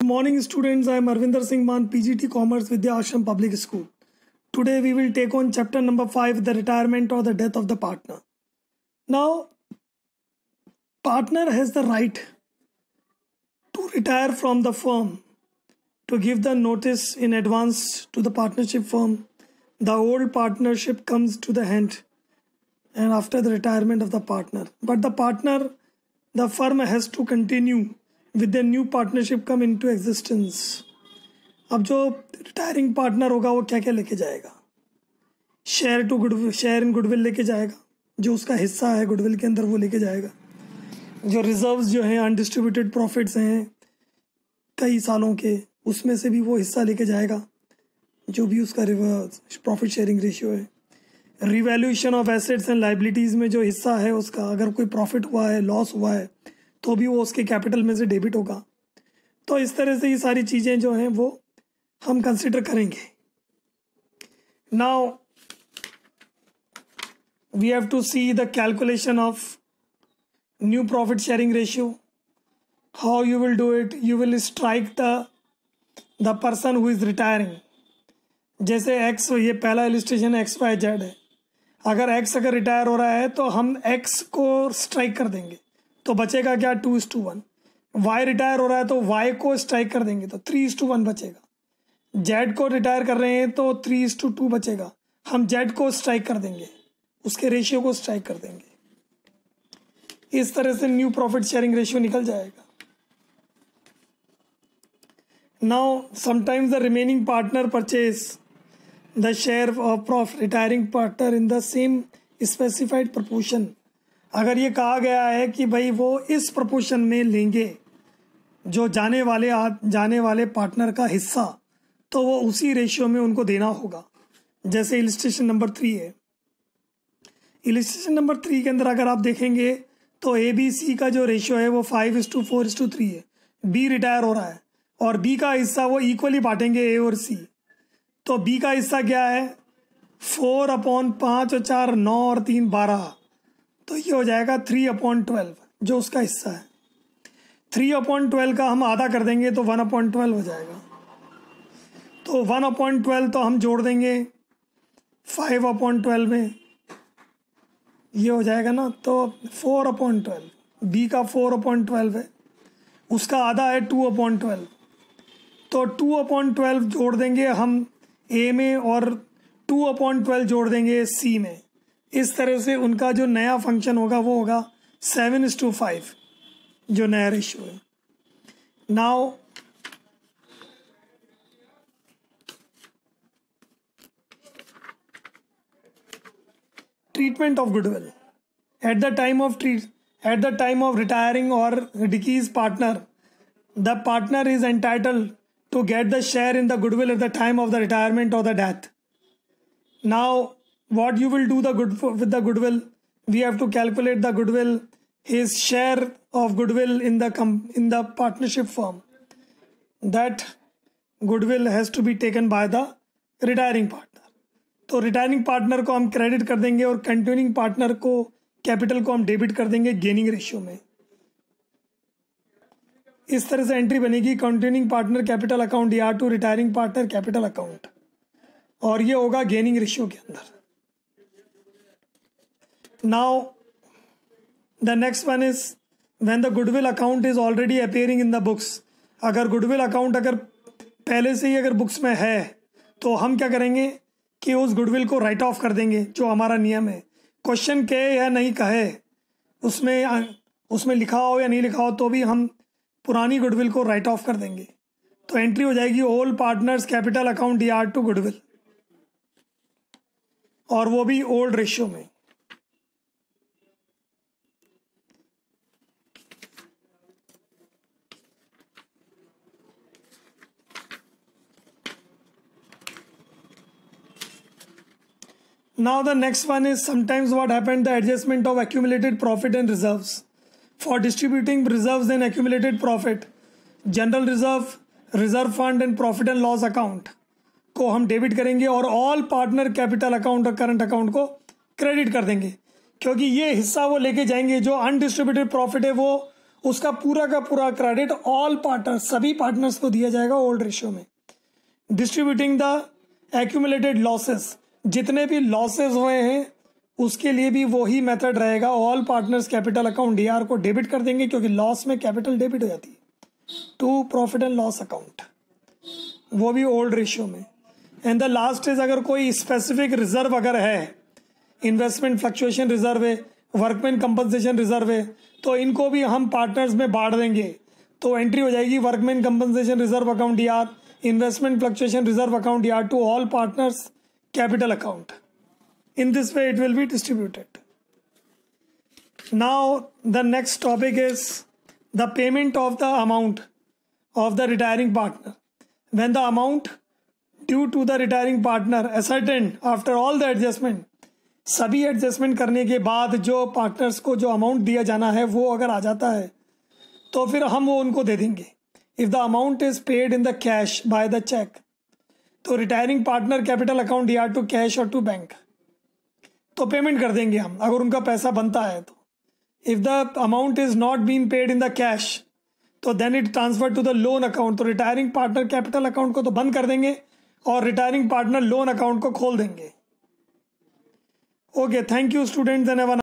Morning students, I am Arvinder Singh Man, PGT Commerce, Vidya Ashram Public School. Today we will take on chapter number 5, the retirement or the death of the partner. Now, partner has the right to retire from the firm, to give the notice in advance to the partnership firm. The old partnership comes to the end and after the retirement of the partner. But the firm has to continue with the new partnership come into existence. अब जो retiring partner होगा वो क्या क्या लेके जाएगा? Share in goodwill लेके जाएगा, जो उसका हिस्सा है गुडविल के अंदर वो लेके जाएगा। जो रिजर्व्स जो हैं, अनडिस्ट्रीब्यूटेड प्रॉफिट्स हैं कई सालों के, उसमें से भी वो हिस्सा लेके जाएगा, जो भी उसका प्रॉफिट शेयरिंग रेशियो है। Revaluation of assets and liabilities में जो हिस्सा है उसका, अगर कोई प्रॉफिट हुआ है, लॉस हुआ है, तो भी वो उसके कैपिटल में से डेबिट होगा। तो इस तरह से ये सारी चीज़ें जो हैं वो हम कंसिडर करेंगे। Now we have to see the calculation of new profit sharing ratio. How you will do it? You will strike the person who is retiring. जैसे एक्स, ये पहला इलस्ट्रेशन XYZ है। अगर एक्स अगर रिटायर हो रहा है तो हम एक्स को स्ट्राइक कर देंगे, तो बचेगा क्या? 2:1। वाई रिटायर हो रहा है तो वाई को स्ट्राइक कर देंगे तो 3:1 बचेगा। जेड को रिटायर कर रहे हैं तो 3:2 बचेगा, हम जेड को स्ट्राइक कर देंगे, उसके रेशियो को स्ट्राइक कर देंगे। इस तरह से न्यू प्रॉफिट शेयरिंग रेशियो निकल जाएगा। Now sometimes the remaining partner purchase the share of retiring partner in the same specified proportion. अगर ये कहा गया है कि भाई वो इस प्रपोर्शन में लेंगे जो जाने वाले पार्टनर का हिस्सा, तो वो उसी रेशियो में उनको देना होगा। जैसे इलस्ट्रेशन नंबर 3 है। इलस्ट्रेशन नंबर 3 के अंदर अगर आप देखेंगे तो ABC का जो रेशियो है वो 5:4:3 है। B रिटायर हो रहा है और B का हिस्सा वो इक्वली बांटेंगे A और C। तो B का हिस्सा क्या है? 4/5 और 4 9 और 3 12, तो ये हो जाएगा 3/12 जो उसका हिस्सा है। 3/12 का हम आधा कर देंगे तो 1/12 हो जाएगा। तो 1/12 तो हम जोड़ देंगे 5/12 में, ये हो जाएगा ना, तो 4/12। बी का 4/12 है, उसका आधा है 2/12, तो 2/12 जोड़ देंगे हम ए में और 2/12 जोड़ देंगे सी में। इस तरह से उनका जो नया फंक्शन होगा वो होगा 7:5, जो नया रेशियो है। Now treatment of goodwill at the time of retiring और डिकीज partner, the partner is entitled to get the share in the goodwill at the time of the retirement or the death. Now, what you will do with the goodwill? We have to calculate the goodwill, his share of goodwill in the partnership firm. That goodwill has to be taken by the retiring partner. तो retiring partner को हम credit कर देंगे और continuing partner को, capital को हम debit कर देंगे गेनिंग रेशियो में। इस तरह से एंट्री बनेगी कंटिन्यूइंग पार्टनर कैपिटल अकाउंट या to retiring partner capital account, और ये होगा गेनिंग रेशियो के अंदर। Now the next one is when the goodwill account is already appearing in the books. अगर गुडविल अकाउंट अगर पहले से ही अगर बुक्स में है तो हम क्या करेंगे कि उस गुडविल को राइट ऑफ कर देंगे, जो हमारा नियम है। क्वेश्चन कहे या नहीं कहे, उसमें लिखा हो या नहीं लिखा हो, तो भी हम पुरानी गुडविल को राइट ऑफ कर देंगे। तो एंट्री हो जाएगी all partners capital account yard to goodwill, और वो भी ओल्ड रेशियो में। Now the next one is sometimes what happened, the adjustment of accumulated profit and reserves. For distributing reserves and accumulated profit, general reserve fund and profit and loss account को हम debit करेंगे और all partner capital account और current account को credit कर देंगे, क्योंकि ये हिस्सा वो लेके जाएंगे। जो अनडिस्ट्रीब्यूटेड प्रॉफिट है वो उसका पूरा का पूरा क्रेडिट ऑल पार्टनर्स, सभी पार्टनर्स को दिया जाएगा ओल्ड रेशियो में। डिस्ट्रीब्यूटिंग द एक्यूमुलेटेड लॉसेस, जितने भी लॉसेस हुए हैं उसके लिए भी वही मेथड रहेगा। All partners capital account D R को डेबिट कर देंगे, क्योंकि लॉस में कैपिटल डेबिट हो जाती है, to profit and loss account, वो भी ओल्ड रेशियो में। एंड द लास्ट इज, अगर कोई स्पेसिफिक रिजर्व अगर है, इन्वेस्टमेंट फ्लक्चुएशन रिजर्व है, वर्कमैन कंपनसेशन रिजर्व है, तो इनको भी हम पार्टनर्स में बांट देंगे। तो एंट्री हो जाएगी workman compensation reserve account DR, investment fluctuation reserve account DR to all partners capital account. In this way it will be distributed. Now the next topic is the payment of the amount of the retiring partner. When the amount due to the retiring partner ascertained after all the adjustment, सभी adjustment करने के बाद जो partners को जो amount दिया जाना है वो अगर आ जाता है तो फिर हम वो उनको दे देंगे. If the amount is paid in the cash by the cheque, तो retiring partner capital account DR to cash और टू बैंक, तो पेमेंट कर देंगे हम अगर उनका पैसा बनता है तो. If the amount is not been paid in the cash, तो then it transfer to the loan account. तो रिटायरिंग पार्टनर कैपिटल अकाउंट को तो बंद कर देंगे और रिटायरिंग पार्टनर लोन अकाउंट को खोल देंगे. Okay, thank you students and have a